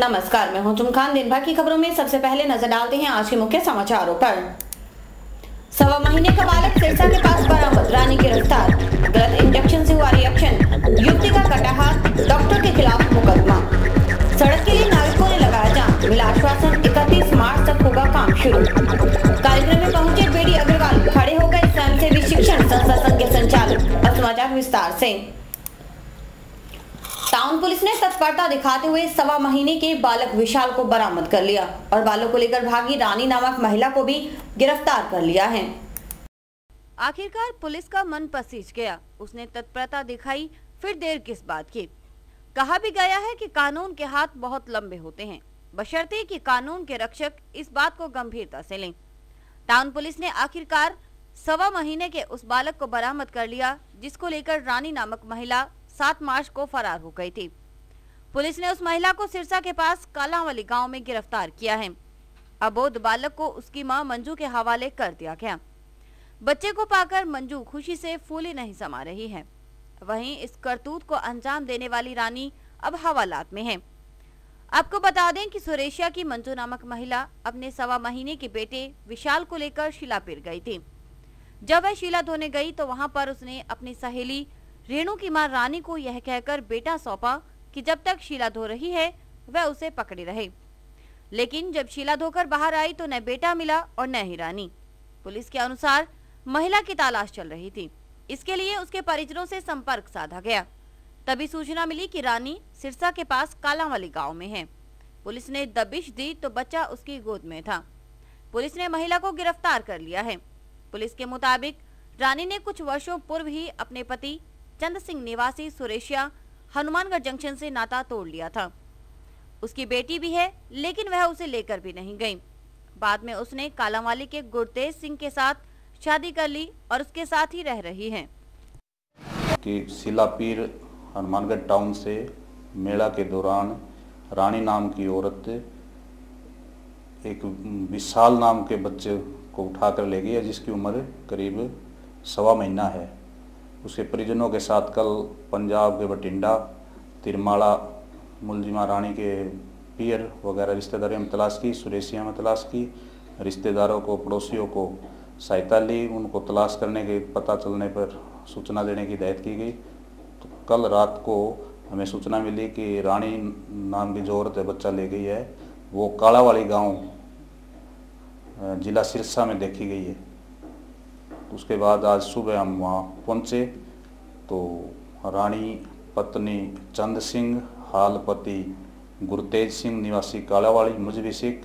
नमस्कार, मैं हूं तुम खान। दिन भर की खबरों में सबसे पहले नजर डालते हैं आज के मुख्य समाचारों पर। 1.25 महीने का बालक सिरसा के पास बरामद, रानी गिरफ्तार। गलत इंजेक्शन से हुआ रिएक्शन, युवती का कटा हाथ, डॉक्टर के खिलाफ मुकदमा। सड़क के लिए नागरिकों ने लगाया जाम, मिला आश्वासन 31 मार्च तक होगा काम शुरू। कार्यक्रम में पहुंचे बीडी अग्रवाल, खड़े हो गए स्वयंसेवी शिक्षण संस्था संघ के संचालक। अब समाचार विस्तार से। टाउन पुलिस ने तत्परता दिखाते हुए 1.25 महीने के बालक विशाल को बरामद कर लिया और बालक को लेकर भागी रानी नामक महिला को भी गिरफ्तार कर लिया है। आखिरकार पुलिस का मन पसीज गया, उसने तत्परता दिखाई, फिर देर किस बात की। कहा भी गया है कि कानून के हाथ बहुत लंबे होते हैं, बशर्ते कि कानून के रक्षक इस बात को गंभीरता से लें। टाउन पुलिस ने आखिरकार 1.25 महीने के उस बालक को बरामद कर लिया जिसको लेकर रानी नामक महिला 7 मार्च को फरार हो गई थी। पुलिस ने उस महिला को सिरसा के पास कालांवाली गांव में गिरफ्तार किया है। अबोध बालक को उसकी मां मंजू के हवाले कर दिया गया। बच्चे को पाकर मंजू खुशी से फूली नहीं समा रही है। वहीं इस करतूत को अंजाम देने वाली रानी अब हवालात में है। आपको बता दें कि सुरेशिया की मंजू नामक महिला अपने 1.25 महीने के बेटे विशाल को लेकर शिलापीर गई थी। जब वह शिला धोने गई तो वहां पर उसने अपनी सहेली रेणु की मां रानी को यह कहकर बेटा सौंपा कि जब तक शीला धो रही है वह उसे पकड़े रहे। लेकिन जब शीला धोकर बाहर आई तो न बेटा मिला और न ही रानी। पुलिस के अनुसार महिला की तलाश चल रही थी, इसके लिए उसके परिजनों से संपर्क साधा गया। तभी सूचना मिली कि रानी सिरसा के पास कालांवाली गांव में है। पुलिस ने दबिश दी तो बच्चा उसकी गोद में था। पुलिस ने महिला को गिरफ्तार कर लिया है। पुलिस के मुताबिक रानी ने कुछ वर्षों पूर्व ही अपने पति चंद सिंह निवासी सुरेशिया हनुमानगढ़ जंक्शन से नाता तोड़ लिया था। उसकी बेटी भी है, लेकिन वह उसे लेकर भी नहीं गई। बाद में उसने कालांवाली के गुरतेज सिंह के साथ शादी कर ली और उसके साथ ही रह रही है। कि शिलापीर हनुमानगढ़ टाउन से मेला के दौरान रानी नाम की औरत एक विशाल नाम के बच्चे को उठाकर ले गई है, जिसकी उम्र करीब 1.25 महीना है। उसके परिजनों के साथ कल पंजाब के बठिंडा, तिरमाला, मुलजिमा रानी के पीर वगैरह रिश्तेदारों में तलाश की, सुरेशिया में तलाश की, रिश्तेदारों को पड़ोसियों को सहायता ली। उनको तलाश करने के पता चलने पर सूचना देने की हिदायत की गई। तो कल रात को हमें सूचना मिली कि रानी नाम की जो औरत है बच्चा ले गई है, वो कालांवाली गांव जिला सिरसा में देखी गई है। उसके बाद आज सुबह हम वहाँ पहुँचे तो रानी पत्नी चंद सिंह, हाल पति गुरतेज सिंह निवासी कालांवाली मुजबी सिख,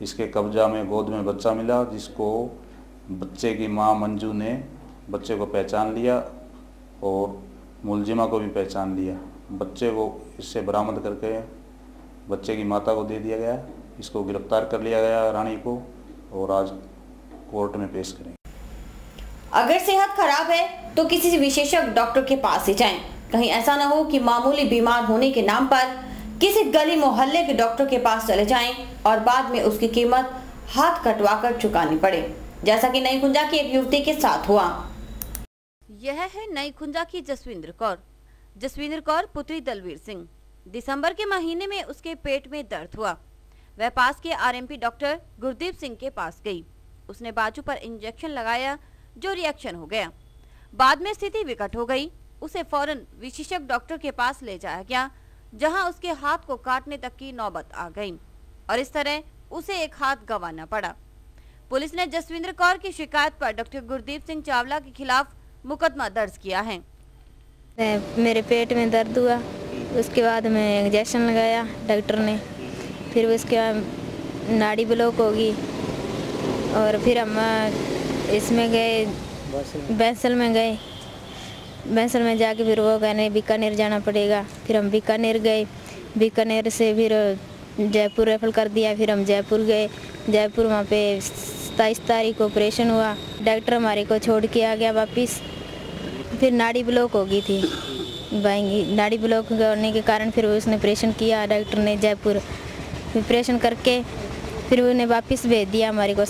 इसके कब्जा में गोद में बच्चा मिला, जिसको बच्चे की मां मंजू ने बच्चे को पहचान लिया और मुलजिमा को भी पहचान लिया। बच्चे को इससे बरामद करके बच्चे की माता को दे दिया गया। इसको गिरफ्तार कर लिया गया रानी को और आज कोर्ट में पेश करेंगे। अगर सेहत खराब है तो किसी विशेषज्ञ डॉक्टर के पास ही जाएं। कहीं ऐसा न हो कि मामूली बीमार होने के नाम पर किसी गली मोहल्ले के डॉक्टर के पास चले जाएं और बाद में उसकी कीमत हाथ कटवाकर चुकानी पड़े, जैसा कि नई खुंजा की एक युवती के साथ हुआ। यह है नई खुंजा की जसविंदर कौर। जसविंदर कौर पुत्री दलवीर सिंह। दिसंबर के महीने में उसके पेट में दर्द हुआ। वह पास के आरएमपी डॉक्टर गुरदीप सिंह के पास गई। उसने बाजू पर इंजेक्शन लगाया जो रिएक्शन हो गया। बाद में स्थिति विकट हो गई। उसे फौरन विशेषज्ञ डॉक्टर के पास ले जाया गया, जहां उसके हाथ को काटने तक की नौबत आ गई और इस तरह उसे एक हाथ गंवाना पड़ा। पुलिस ने जसविंदर कौर की शिकायत पर डॉक्टर गुरदीप सिंह चावला के खिलाफ मुकदमा दर्ज किया है। मेरे पेट में दर्द हुआ, उसके बाद में इंजेक्शन लगाया डॉक्टर ने, फिर उसके बाद नाड़ी ब्लॉक होगी और फिर हम इसमें गए, बैंसल में गए। बैंसल में जाके फिर वो कहने बीकानेर जाना पड़ेगा। फिर हम बीकानेर गए, बीकानेर से फिर जयपुर रेफर कर दिया। फिर हम जयपुर गए, जयपुर वहाँ पे 27 तारीख को ऑपरेशन हुआ। डॉक्टर हमारे को छोड़ के आ गया वापस। फिर नाड़ी ब्लॉक हो गई थी, नाड़ी ब्लॉक होने के कारण फिर उसने ऑपरेशन किया डॉक्टर ने जयपुर। ऑपरेशन करके फिर उन्हें वापस भेज दिया हमारे को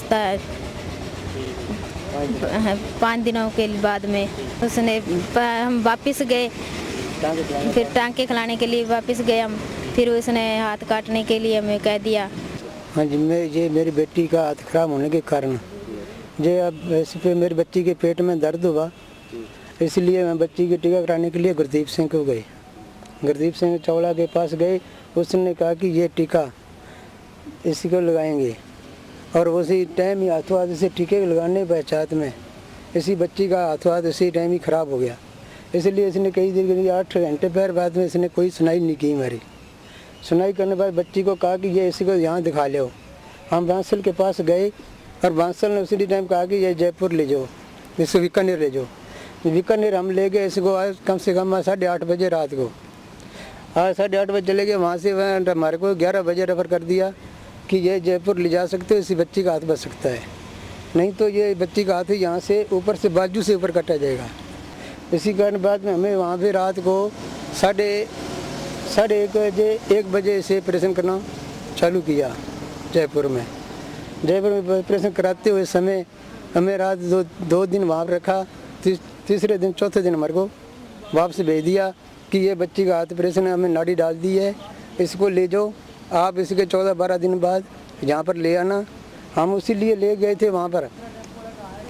5 दिनों के बाद में। उसने हम वापस गए फिर टांके खिलाने के लिए वापस गए हम, फिर उसने हाथ काटने के लिए हमें कह दिया। हाँ जी, ये मेरी बेटी का हाथ खराब होने के कारण ये अब ऐसे पे मेरी बच्ची के पेट में दर्द हुआ, इसलिए मैं बच्ची की टीका कराने के लिए गुरदीप सिंह को गई। गुरदीप सिंह चौड़ा के पास गए, उसने कहा कि ये टीका इसी को लगाएंगे, और उसी टाइम ही हाथों हाथ इसे टीके लगाने पश्चात में इसी बच्ची का हाथों हाथ उसी टाइम ही ख़राब हो गया। इसलिए इसने कई देर 8 घंटे पर बाद में इसने कोई सुनाई नहीं की हमारी। सुनाई करने के बाद बच्ची को कहा कि ये इसी को यहाँ दिखा लो। हम बांसल के पास गए और बांसल ने उसी टाइम कहा कि ये जयपुर ले जाओ, इसको बीकानेर ले जाओ। बीकानेर हम ले गए इसको आज कम से कम 8:30 बजे रात को। आज 8:30 बजे चले गए, वहाँ से हमारे को 11 बजे रेफर कर दिया कि ये जयपुर ले जा सकते हो, इसी बच्ची का हाथ बच सकता है, नहीं तो ये बच्ची का हाथ यहाँ से ऊपर से बाजू से ऊपर कटा जाएगा। इसी कारण बाद में हमें वहाँ पे रात को 1:30 बजे से ऑपरेशन करना चालू किया जयपुर में। जयपुर में ऑपरेशन कराते हुए समय हमें रात 2 दिन वहाँ रखा। तीसरे दिन चौथे दिन हमारे को वापस भेज दिया कि ये बच्ची का हाथ ऑपरेशन हमें नाड़ी डाल दी है, इसको ले जाओ आप, इसके 14-12 दिन बाद यहाँ पर ले आना। हम उसी लिए ले गए थे वहाँ पर।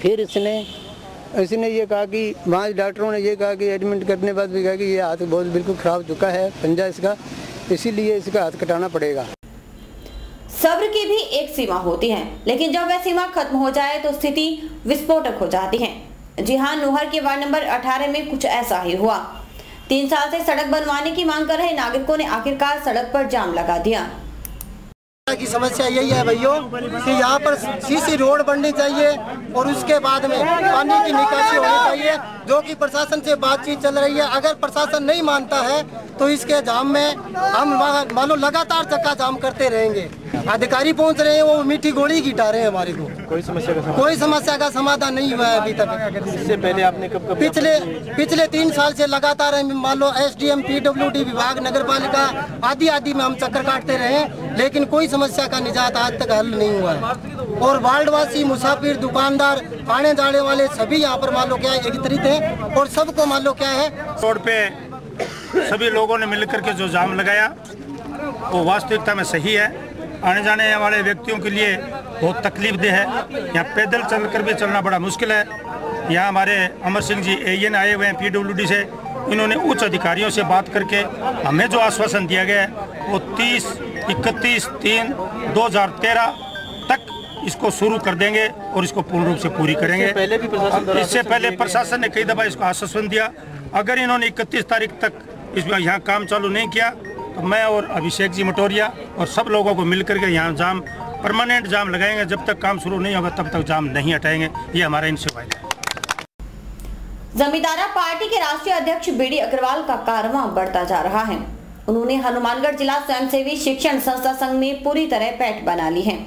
फिर इसने ये कहा कि वहाँ डॉक्टरों ने ये कहा कि एडमिट करने के बाद भी कहा कि ये हाथ बहुत बिल्कुल ख़राब हो चुका है पंजा इसका, इसीलिए इसका हाथ कटाना पड़ेगा। सब्र की भी एक सीमा होती है, लेकिन जब वह सीमा खत्म हो जाए तो स्थिति विस्फोटक हो जाती है। जी हाँ, नोहर के वार्ड नंबर 18 में कुछ ऐसा ही हुआ। 3 साल से सड़क बनवाने की मांग कर रहे नागरिकों ने आखिरकार सड़क पर जाम लगा दिया। की समस्या यही है भैया कि यहाँ पर सीसी रोड बननी चाहिए और उसके बाद में पानी की निकासी होनी चाहिए, जो कि प्रशासन से बातचीत चल रही है। अगर प्रशासन नहीं मानता है तो इसके जाम में हम मान लो लगातार चक्का जाम करते रहेंगे। अधिकारी पहुँच रहे हैं, वो मीठी गोली गिटा रहे हैं हमारे को। कोई समस्या का समाधान नहीं हुआ है अभी तक। इससे पहले आपने कब पिछले 3 साल से लगातार मान लो SDM, PWD विभाग, नगर पालिका आदि में हम चक्कर काटते रहे, लेकिन कोई समस्या का निजात आज तक हल नहीं हुआ है। और वार्डवासी, मुसाफिर, दुकानदार, आने जाने वाले सभी यहाँ पर मान लो क्या एकत्रित हैं और सबको मान लो क्या है, रोड पे सभी लोगों ने मिलकर के जो जाम लगाया वो वास्तविकता में सही है। आने जाने वाले व्यक्तियों के लिए बहुत तकलीफदेह है। यहाँ पैदल चलकर भी चलना बड़ा मुश्किल है। यहाँ हमारे अमर सिंह जी AN आए हुए हैं PWD से, इन्होंने उच्च अधिकारियों से बात करके हमें जो आश्वासन दिया गया है वो 31/3/2013 तक इसको शुरू कर देंगे और इसको पूर्ण रूप से पूरी करेंगे। इससे पहले प्रशासन ने कई दफ़ा इसको आश्वासन दिया। अगर इन्होंने 31 तारीख तक इसमें यहाँ काम चालू नहीं किया तो मैं और अभिषेक जी मटोरिया और सब लोगों को मिलकर के यहाँ जाम परमानेंट जाम लगाएंगे। जब तक काम शुरू नहीं होगा तब तक जाम नहीं हटाएंगे, ये हमारा इनसे वायदा है। जमींदारा पार्टी के राष्ट्रीय अध्यक्ष BD अग्रवाल का कारवां बढ़ता जा रहा है। उन्होंने हनुमानगढ़ जिला स्वयंसेवी शिक्षण संस्था संघ में पूरी तरह पैठ बना ली है।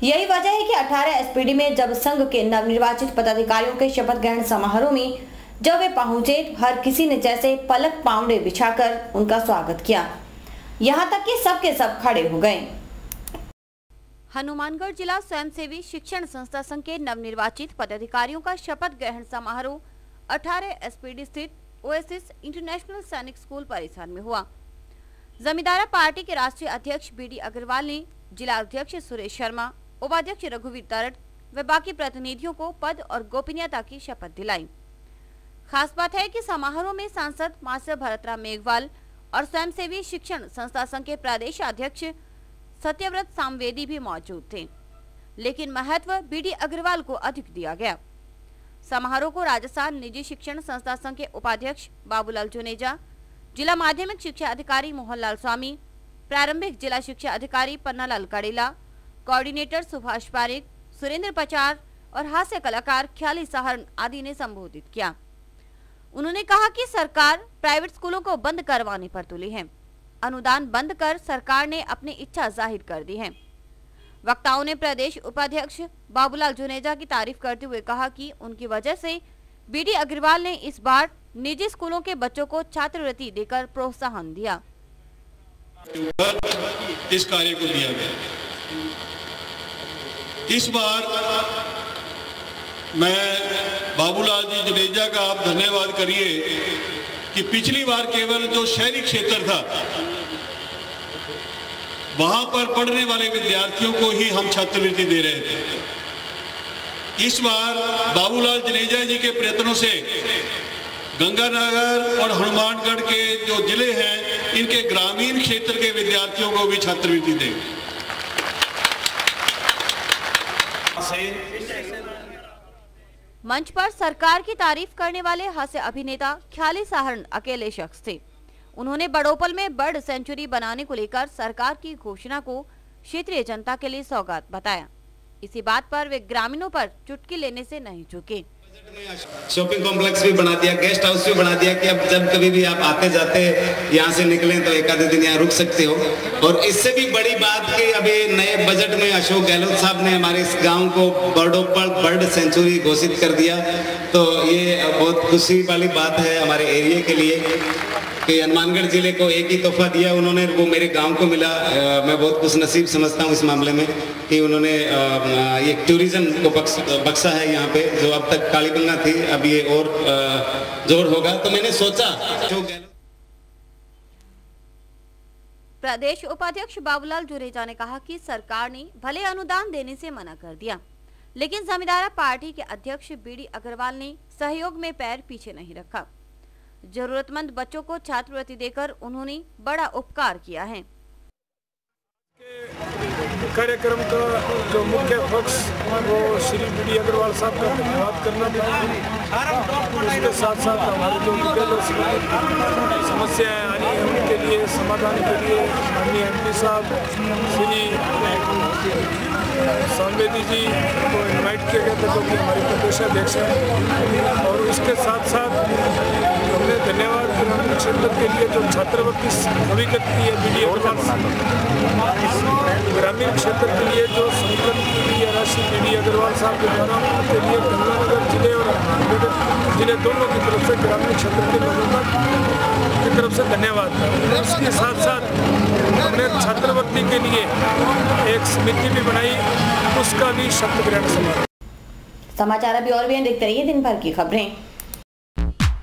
यही वजह है कि 18 SPD में जब संघ के नवनिर्वाचित पदाधिकारियों के शपथ ग्रहण समारोह में जब वे पहुंचे, हर किसी ने जैसे पलक पावड़े बिछाकर उनका स्वागत किया, यहाँ तक कि सबके सब खड़े हो गए। हनुमानगढ़ जिला स्वयंसेवी शिक्षण संस्था संघ के नवनिर्वाचित पदाधिकारियों का शपथ ग्रहण समारोह 18 SPD स्थित ओएसिस इंटरनेशनल सैनिक स्कूल परिसर में हुआ। जमींदारा पार्टी के राष्ट्रीय अध्यक्ष BD अग्रवाल ने जिला अध्यक्ष सुरेश शर्मा, उपाध्यक्ष रघुवीर तरट व बाकी प्रतिनिधियों को पद और गोपनीयता की शपथ दिलाई। खास बात है कि समारोह में सांसद मास्टर भरतराम मेघवाल और स्वयंसेवी शिक्षण संस्था संघ के प्रदेश अध्यक्ष सत्यव्रत सामवेदी भी मौजूद थे, लेकिन महत्व BD अग्रवाल को अधिक दिया गया। समारोह को राजस्थान निजी शिक्षण संस्था संघ के उपाध्यक्ष बाबूलाल जुनेजा, जिला माध्यमिक शिक्षा अधिकारी मोहनलाल स्वामी, प्रारंभिक जिला शिक्षा अधिकारी पन्नालाल कड़ेला, कोऑर्डिनेटर सुभाष पारिक, सुरेंद्र पचार और हास्य कलाकार ख्याली सहरन आदि ने संबोधित किया। उन्होंने कहा कि सरकार प्राइवेट स्कूलों को बंद करवाने पर तुली है। अनुदान बंद कर सरकार ने अपनी इच्छा जाहिर कर दी है। वक्ताओं ने प्रदेश उपाध्यक्ष बाबूलाल जुनेजा की तारीफ करते हुए कहा कि उनकी वजह से BD अग्रवाल ने इस बार निजी स्कूलों के बच्चों को छात्रवृत्ति देकर प्रोत्साहन दिया। इस कार्य को दिया गया। इस बार मैं बाबूलाल जी जुनेजा का आप धन्यवाद करिए कि पिछली बार केवल जो शहरी क्षेत्र था वहां पर पढ़ने वाले विद्यार्थियों को ही हम छात्रवृत्ति दे रहे थे। इस बार बाबूलाल जनेजा जी के प्रयत्नों से गंगानगर और हनुमानगढ़ के जो जिले हैं इनके ग्रामीण क्षेत्र के विद्यार्थियों को भी छात्रवृत्ति देंगे। मंच पर सरकार की तारीफ करने वाले हास्य अभिनेता ख्याली सहारण अकेले शख्स थे। उन्होंने बड़ोपल में बर्ड सेंचुरी बनाने को लेकर सरकार की घोषणा को क्षेत्रीय जनता के लिए सौगात बताया। इसी बात पर वे ग्रामीणों पर चुटकी लेने से नहीं झुके। शॉपिंग कॉम्प्लेक्स भी बना दिया, गेस्ट हाउस भी बना दिया कि अब जब कभी भी आप आते जाते यहाँ से निकलें तो एक आधे दिन यहाँ रुक सकते हो। और इससे भी बड़ी बात कि अभी नए बजट में अशोक गहलोत साहब ने हमारे इस गांव को बर्ड सेंचुरी घोषित कर दिया। तो ये बहुत खुशी वाली बात है हमारे एरिया के लिए कि हनुमानगढ़ जिले को एक ही तोहफा दिया उन्होंने, वो मेरे गांव को मिला। मैं बहुत खुशनसीब समझता हूँ इस मामले में कि उन्होंने ये टूरिज्म को बख्शा है यहाँ पे, जो अब तक कालीबंगा थी अब ये और जोर होगा। तो मैंने सोचा प्रदेश उपाध्यक्ष बाबूलाल जुनेजा ने कहा कि सरकार ने भले अनुदान देने से मना कर दिया, लेकिन जमींदारा पार्टी के अध्यक्ष बीडी अग्रवाल ने सहयोग में पैर पीछे नहीं रखा। जरूरतमंद बच्चों को छात्रवृत्ति देकर उन्होंने बड़ा उपकार किया है। कार्यक्रम का जो मुख्य पक्ष वो श्री बीडी अग्रवाल साहब का धन्यवाद करना चाहूँगा। उसके साथ साथ हमारे जो विकल्प समस्याएं आ रही हैं उनके लिए समाधान के लिए माननीय MP साहब श्री सांबेदी जी को इनवाइट किया गया था, जो कि हमारे प्रदेशाध्यक्ष हैं। और उसके साथ साथ हमने धन्यवाद ग्रामीण क्षेत्र के लिए जो छात्रवृत्ति हकीकत की है बीडी अग्रवाल, ग्रामीण क्षेत्र के लिए जो संकलन की गई है राशि बीडी अग्रवाल साहब के द्वारा, उनके लिए गंगानगर जिले और हनुमानगढ़ जिले दोनों की तरफ से ग्रामीण क्षेत्र के लोगों की तरफ से धन्यवाद। उसके साथ साथ हमने छात्रवृत्ति के लिए एक समिति भी बनाई, उसका भी शब्द ग्रहण समारोह। समाचार अभी और भी देखते रहिए दिन भर की खबरें।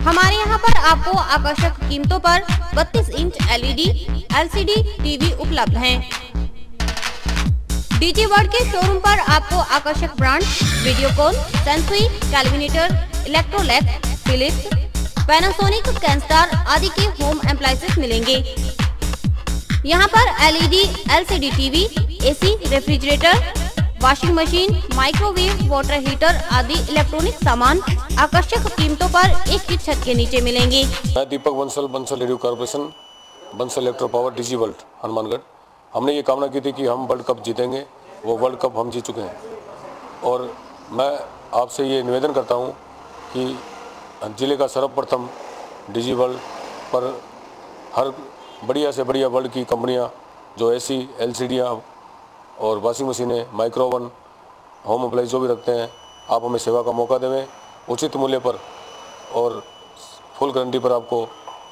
हमारे यहाँ पर आपको आकर्षक कीमतों पर 32 इंच LED LCD टीवी उपलब्ध हैं। डीजी वर्ल्ड के शोरूम पर आपको आकर्षक brand Videocon, Sansui, Kelvinator, Electrolux, Philips, Panasonic, Kenstar आदि के होम एप्लायंसेस मिलेंगे। यहाँ पर LED LCD TV, AC, refrigerator, washing machine, microwave, water heater आदि इलेक्ट्रॉनिक सामान आकर्षक कीमतों पर एक ही छत के नीचे मिलेंगे। मैं Deepak Bansal radio corporation, Bansal electro power, DG world Hanumangarh. हमने ये कामना की थी कि हम वर्ल्ड कप जीतेंगे, वो वर्ल्ड कप हम जीत चुके हैं। और मैं आपसे ये निवेदन करता हूँ कि जिले का सर्वप्रथम डीजी वर्ल्ड पर हर बढ़िया से बढ़िया वर्ल्ड की कंपनियाँ जो AC, LCD और वॉशिंग मशीनें, माइक्रोवन, होम अप्लाइंस जो भी रखते हैं, आप हमें सेवा का मौका देवें उचित मूल्य पर और फुल गारंटी पर आपको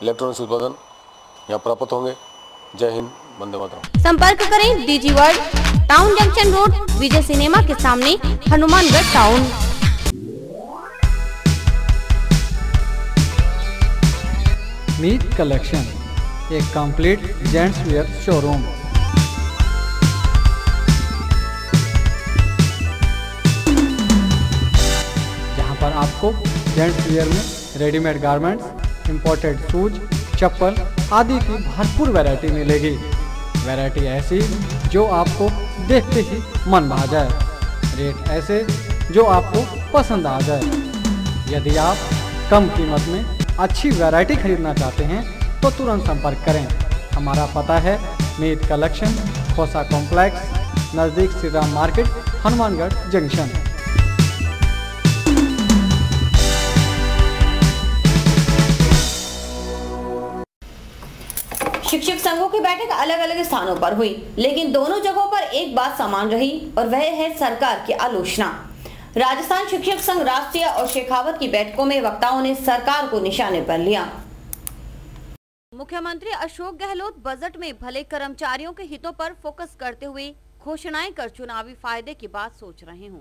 इलेक्ट्रॉनिक्स उत्पादन यहाँ प्राप्त होंगे। जय हिंद, वंदे मातरम। संपर्क करें DG world, town junction road, Vijay cinema के सामने, हनुमानगढ़ टाउन। मीत कलेक्शन, एक कंप्लीट जेंट्स वेयर शोरूम। जहां पर आपको जेंट्स वेयर में रेडीमेड गारमेंट्स, इंपोर्टेड शूज, चप्पल आदि की भरपूर वैरायटी मिलेगी। वैरायटी ऐसी जो आपको देखते ही मन भा जाए, रेट ऐसे जो आपको पसंद आ जाए। यदि आप कम कीमत में अच्छी वैरायटी खरीदना चाहते हैं तो तुरंत संपर्क करें। हमारा पता है मीत कलेक्शन, खोसा कॉम्प्लेक्स, नज़दीक श्रीराम मार्केट, हनुमानगढ़ जंक्शन। शिक्षक संघों की बैठक अलग अलग स्थानों पर हुई, लेकिन दोनों जगहों पर एक बात समान रही और वह है सरकार की आलोचना। राजस्थान शिक्षक संघ राष्ट्रीय और शेखावत की बैठकों में वक्ताओं ने सरकार को निशाने पर लिया। मुख्यमंत्री अशोक गहलोत बजट में भले कर्मचारियों के हितों पर फोकस करते हुए घोषणाएं कर चुनावी फायदे की बात सोच रहे हों,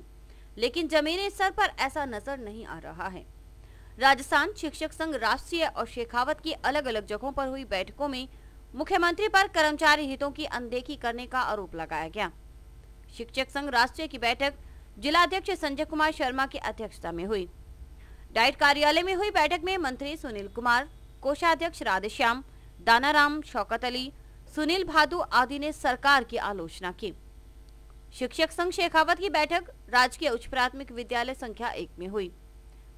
लेकिन जमीनी स्तर पर ऐसा नजर नहीं आ रहा है। राजस्थान शिक्षक संघ राष्ट्रीय और शेखावत की अलग अलग जगहों पर हुई बैठकों में मुख्यमंत्री पर कर्मचारी हितों की अनदेखी करने का आरोप लगाया गया। शिक्षक संघ राष्ट्रीय की बैठक जिलाध्यक्ष संजय कुमार शर्मा की अध्यक्षता में हुई। डाइट कार्यालय में हुई बैठक में मंत्री सुनील कुमार, कोषाध्यक्ष राधेश्याम, दानाराम, शौकत अली, सुनील भादु आदि ने सरकार की आलोचना की। शिक्षक संघ शेखावत की बैठक राजकीय उच्च प्राथमिक विद्यालय संख्या 1 में हुई।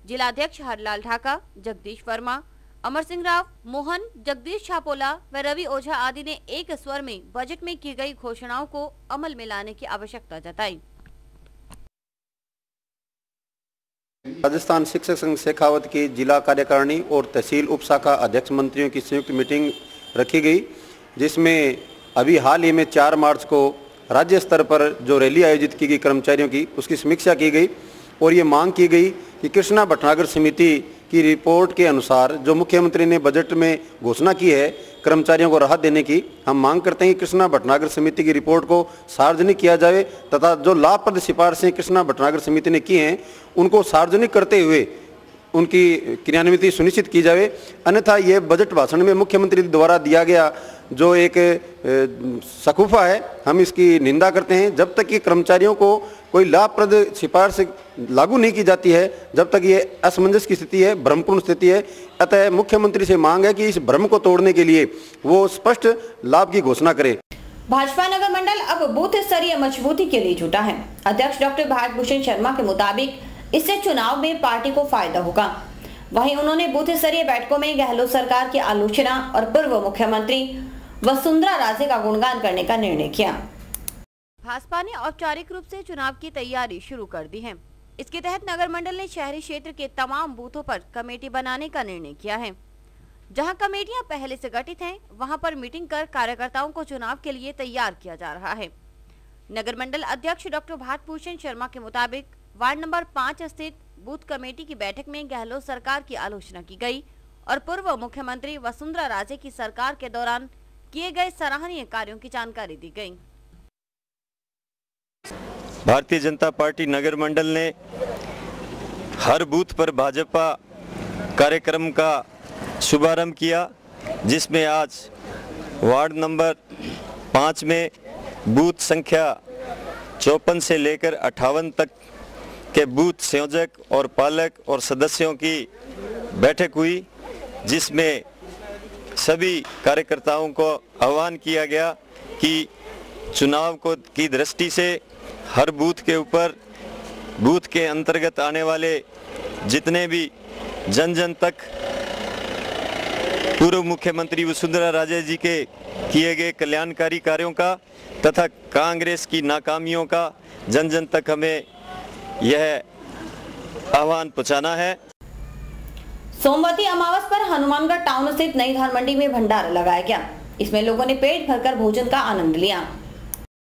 जिलाध्यक्ष हरलाल ढाका, जगदीश वर्मा, अमर सिंह राव, मोहन, जगदीश छापोला व रवि ओझा आदि ने एक स्वर में बजट में की गई घोषणाओं को अमल में लाने की आवश्यकता जताई। राजस्थान शिक्षक संघ शेखावत की जिला कार्यकारिणी और तहसील उपशाखा अध्यक्ष मंत्रियों की संयुक्त मीटिंग रखी गई, जिसमें अभी हाल ही में 4 मार्च को राज्य स्तर पर जो रैली आयोजित की गई कर्मचारियों की, उसकी समीक्षा की गई और ये मांग की गई कि कृष्णा भटनागर समिति की रिपोर्ट के अनुसार जो मुख्यमंत्री ने बजट में घोषणा की है कर्मचारियों को राहत देने की, हम मांग करते हैं कि कृष्णा भटनागर समिति की रिपोर्ट को सार्वजनिक किया जाए तथा जो लाभप्रद सिफारिशें कृष्णा भटनागर समिति ने की हैं उनको सार्वजनिक करते हुए उनकी क्रियान्विति सुनिश्चित की जाए। अन्यथा ये बजट भाषण में मुख्यमंत्री द्वारा दिया गया जो एक शकूफा है, हम इसकी निंदा करते हैं। जब तक कि कर्मचारियों को कोई लाभप्रद सिफारिश लागू नहीं की जाती है, जब तक ये असमंजस की स्थिति है, भ्रमपूर्ण स्थिति है। अतः मुख्यमंत्री से मांग है कि इस भ्रम को तोड़ने के लिए वो स्पष्ट लाभ की घोषणा करे। भाजपा नगर मंडल अब बूथ स्तरीय मजबूती के लिए जुटा है। अध्यक्ष डॉक्टर भारत भूषण शर्मा के मुताबिक इससे चुनाव में पार्टी को फायदा होगा। वहीं उन्होंने बूथ स्तरीय बैठकों में गहलोत सरकार की आलोचना और पूर्व मुख्यमंत्री वसुंधरा राजे का गुणगान करने का निर्णय किया। भाजपा ने औपचारिक रूप से चुनाव की तैयारी शुरू कर दी है। इसके तहत नगर मंडल ने शहरी क्षेत्र के तमाम बूथों पर कमेटी बनाने का निर्णय किया है। जहां कमेटियां पहले से गठित हैं, वहां पर मीटिंग कर कार्यकर्ताओं को चुनाव के लिए तैयार किया जा रहा है। नगर मंडल अध्यक्ष डॉक्टर भारत भूषण शर्मा के मुताबिक वार्ड नंबर 5 स्थित बूथ कमेटी की बैठक में गहलोत सरकार की आलोचना की गई और पूर्व मुख्यमंत्री वसुंधरा राजे की सरकार के दौरान किए गए सराहनीय कार्यों की जानकारी दी गई। भारतीय जनता पार्टी नगर मंडल ने हर बूथ पर भाजपा कार्यक्रम का शुभारंभ किया, जिसमें आज वार्ड नंबर 5 में बूथ संख्या 54 से लेकर 58 तक के बूथ संयोजक और पालक और सदस्यों की बैठक हुई, जिसमें सभी कार्यकर्ताओं को आह्वान किया गया कि चुनाव को की दृष्टि से हर बूथ के ऊपर बूथ के अंतर्गत आने वाले जितने भी जन जन तक पूर्व मुख्यमंत्री वसुंधरा राजे जी के किए गए कल्याणकारी कार्यों का तथा कांग्रेस की नाकामियों का जन जन तक हमें यह आह्वान पहुंचाना है। सोमवती अमावस पर हनुमानगढ़ टाउन स्थित नई धान मंडी में भंडारा लगाया गया। इसमें लोगों ने पेट भरकर भोजन का आनंद लिया।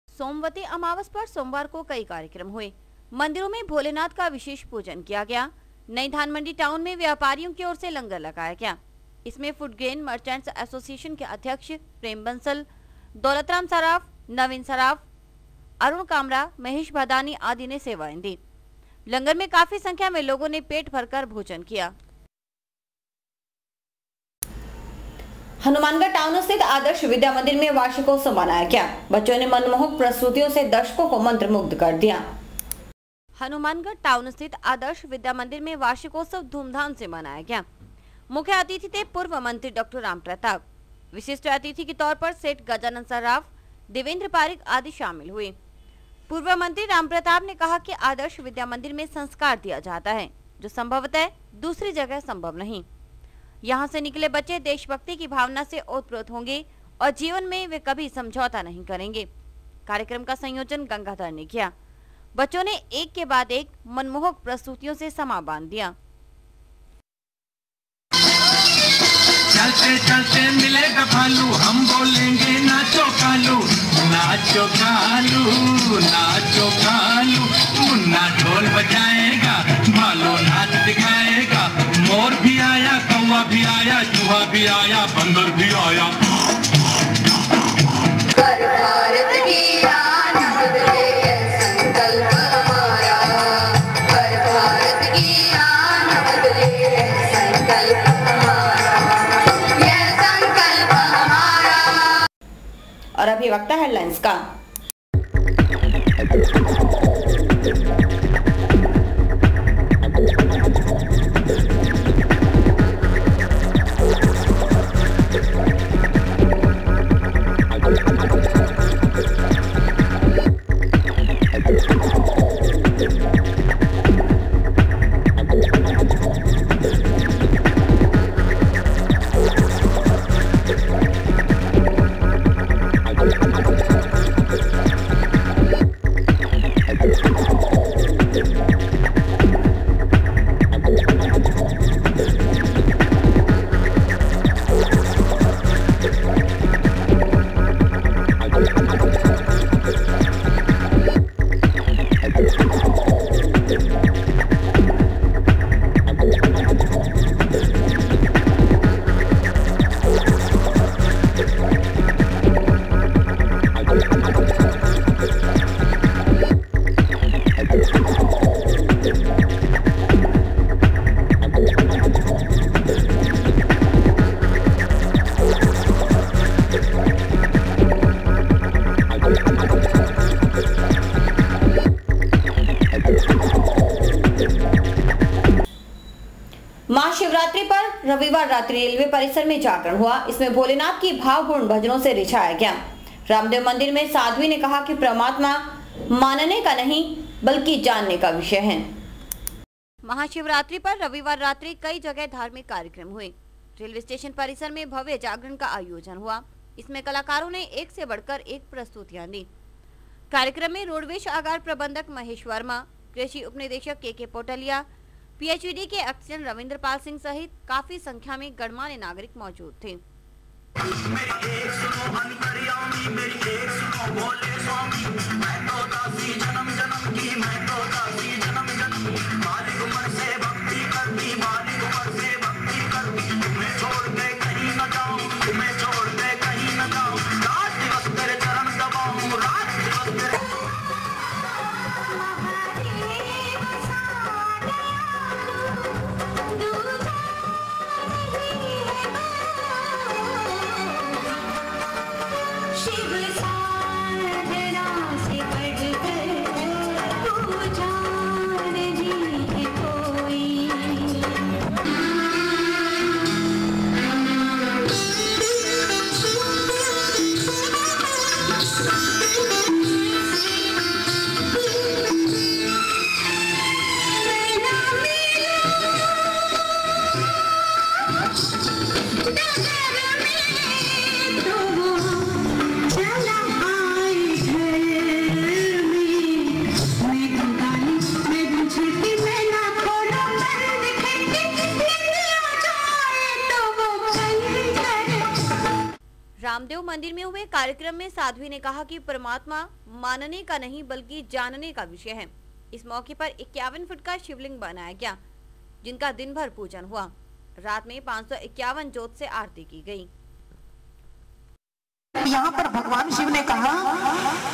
सोमवती अमावस पर सोमवार को कई कार्यक्रम हुए। मंदिरों में भोलेनाथ का विशेष पूजन किया गया। नई धान मंडी टाउन में व्यापारियों की ओर से लंगर लगाया गया। इसमें फूड ग्रेन मर्चेंट्स एसोसिएशन के अध्यक्ष प्रेम बंसल, दौलतराम सराफ, नवीन सराफ, अरुण कामरा, महेश भदानी आदि ने सेवाएं दी। लंगर में काफी संख्या में लोगों ने पेट भरकर भोजन किया। हनुमानगढ़ टाउन स्थित आदर्श विद्या मंदिर में वार्षिकोत्सव मनाया गया। बच्चों ने मनमोहक प्रस्तुतियों से दर्शकों को मंत्रमुग्ध कर दिया। हनुमानगढ़ टाउन स्थित आदर्श विद्या मंदिर में वार्षिकोत्सव धूमधाम से मनाया गया। मुख्य अतिथि थे पूर्व मंत्री डॉक्टर राम प्रताप। विशिष्ट अतिथि के तौर पर सेठ गजानंद सराफ, देवेंद्र पारिक आदि शामिल हुए। पूर्व मंत्री राम प्रताप ने कहा कि आदर्श विद्या मंदिर में संस्कार दिया जाता है, जो संभवतः दूसरी जगह संभव नहीं। यहाँ से निकले बच्चे देशभक्ति की भावना से ओतप्रोत होंगे और जीवन में वे कभी समझौता नहीं करेंगे। कार्यक्रम का संयोजन गंगाधर ने किया। बच्चों ने एक के बाद एक मनमोहक प्रस्तुतियों से समा बांध दिया। चलते चलते मिलेगा भालू, हम बोलेंगे नाचो कालू, नाचो कालू, नाचो कालू। मुन्ना ढोल बजाएगा, भालू नाच दिखाएगा। मोर भी आया, कौवा भी आया, चूहा भी आया, बंदर भी आया। भारत की आन बदले संकल्प हमारा, भारत की आन बदले और अभी वक्त है हेडलाइंस का। महाशिवरात्रि पर रविवार रात्रि रेलवे परिसर में जागरण हुआ। इसमें भोलेनाथ की भावपूर्ण भजनों से रिझाया गया। रामदेव मंदिर में साध्वी ने कहा कि परमात्मा मानने का नहीं बल्कि जानने का विषय है। महाशिवरात्रि पर रविवार रात्रि कई जगह धार्मिक कार्यक्रम हुए। रेलवे स्टेशन परिसर में भव्य जागरण का आयोजन हुआ। इसमें कलाकारों ने एक से बढ़कर एक प्रस्तुतियां दी। कार्यक्रम में रोडवेज आगार प्रबंधक महेश वर्मा, कृषि उपनिदेशक के पोटलिया, पीएचईडी के असिस्टेंट रविंद्र पाल सिंह सहित काफी संख्या में गणमान्य नागरिक मौजूद थे। रामदेव मंदिर में हुए कार्यक्रम में साध्वी ने कहा कि परमात्मा मानने का नहीं बल्कि जानने का विषय है। इस मौके पर 51 फुट का शिवलिंग बनाया गया, जिनका दिन भर पूजन हुआ। रात में 551 जोत से आरती की गई। यहाँ पर भगवान शिव ने कहा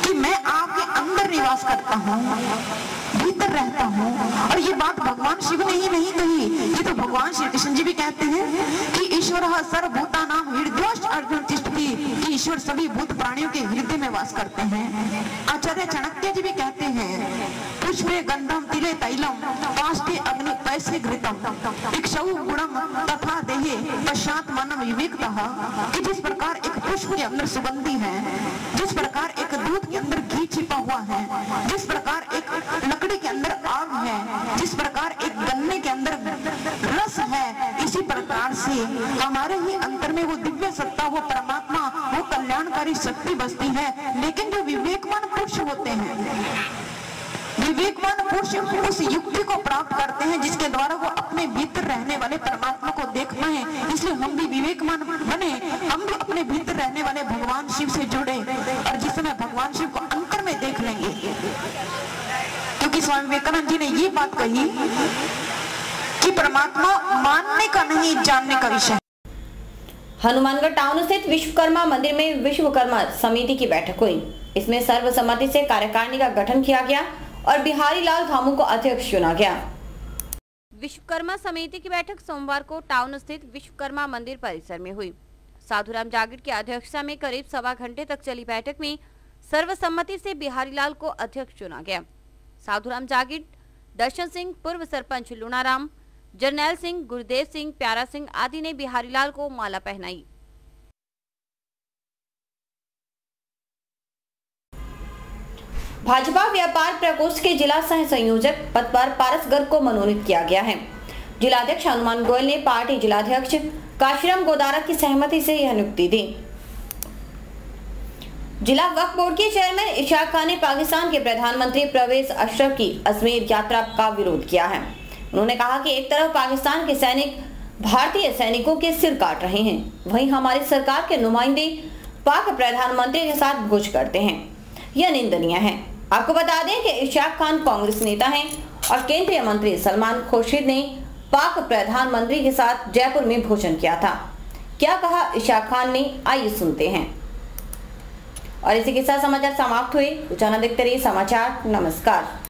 कि मैं आपके अंदर निवास करता हूँ, भीतर रहता हूँ। और ये बात भगवान शिव ने ही नहीं कही, ये तो भगवान श्री कृष्ण जी भी कहते हैं कि ईश्वर सर्वभूतानां हृदयोश्च अर्जुन तिष्ठति, कि ईश्वर सभी भूत प्राणियों के हृदय में वास करते हैं। आचार्य चाणक्य जी भी कहते हैं पुष्पे गंधम तिले तैलम पाष्टे अग्नि पैसे घृतम इक्षौ गुणम तथा देहे पश्चात मनम विवेकतः, कि जिस प्रकार एक पुष्प के अंदर सुगंधि है, जिस प्रकार एक दूध के अंदर घी छिपा हुआ है, जिस प्रकार एक लकड़ी के अंदर आग है, जिस प्रकार एक गन्ने के अंदर रस है, इसी प्रकार से हमारे ही अंतर में वो दिव्य सत्ता, वो परमात्मा, वो कल्याणकारी शक्ति बसती है। लेकिन जो विवेकवान पुरुष होते हैं, विवेकवान पुरुष उस युक्ति को प्राप्त करते हैं जिसके द्वारा वो अपने भीतर रहने वाले परमात्मा को देख पाए। इसलिए हम भी विवेकवान बने, हम भी अपने भीतर रहने वाले भगवान शिव से जुड़े, और जिस समय भगवान शिव को अंतर में देख लेंगे। क्योंकि स्वामी विवेकानंद जी ने ये बात कही कि परमात्मा मानने का नहीं, जानने का विषय। हनुमानगढ़ टाउन स्थित विश्वकर्मा मंदिर में विश्वकर्मा समिति की बैठक हुई। इसमें सर्वसम्मति से कार्यकारिणी का गठन किया गया और बिहारी लाल धामू को अध्यक्ष चुना गया। विश्वकर्मा समिति की बैठक सोमवार को टाउन स्थित विश्वकर्मा मंदिर परिसर में हुई। साधुराम जागीर की अध्यक्षता में करीब 1.25 घंटे तक चली बैठक में सर्वसम्मति से बिहारीलाल को अध्यक्ष चुना गया। साधुराम जागीर, दर्शन सिंह, पूर्व सरपंच लुणाराम, जरनैल सिंह, गुरुदेव सिंह, प्यारा सिंह आदि ने बिहारीलाल को माला पहनाई। भाजपा व्यापार प्रकोष्ठ के जिला सह संयोजक पद पर पारस गर्ग को मनोनीत किया गया है। जिलाध्यक्ष हनुमान गोयल ने पार्टी जिलाध्यक्ष काशीराम गोदारा की सहमति से यह नियुक्ति दी। जिला वक्फ बोर्ड के चेयरमैन इशाक खान ने पाकिस्तान के प्रधानमंत्री परवेज अशरफ की अजमेर यात्रा का विरोध किया है। उन्होंने कहा कि एक तरफ पाकिस्तान के सैनिक भारतीय सैनिकों के सिर काट रहे हैं, वहीं हमारी सरकार के नुमाइंदे पाक प्रधानमंत्री के साथ भोज करते हैं। यह निंदनीय है। आपको बता दें कि इशाक खान कांग्रेस नेता हैं और केंद्रीय मंत्री सलमान खुर्शीद ने पाक प्रधानमंत्री के साथ जयपुर में भोजन किया था। क्या कहा इशाक खान ने, आइए सुनते हैं। और इसी के साथ समाचार समाप्त हुए। देखते रहिए समाचार। नमस्कार।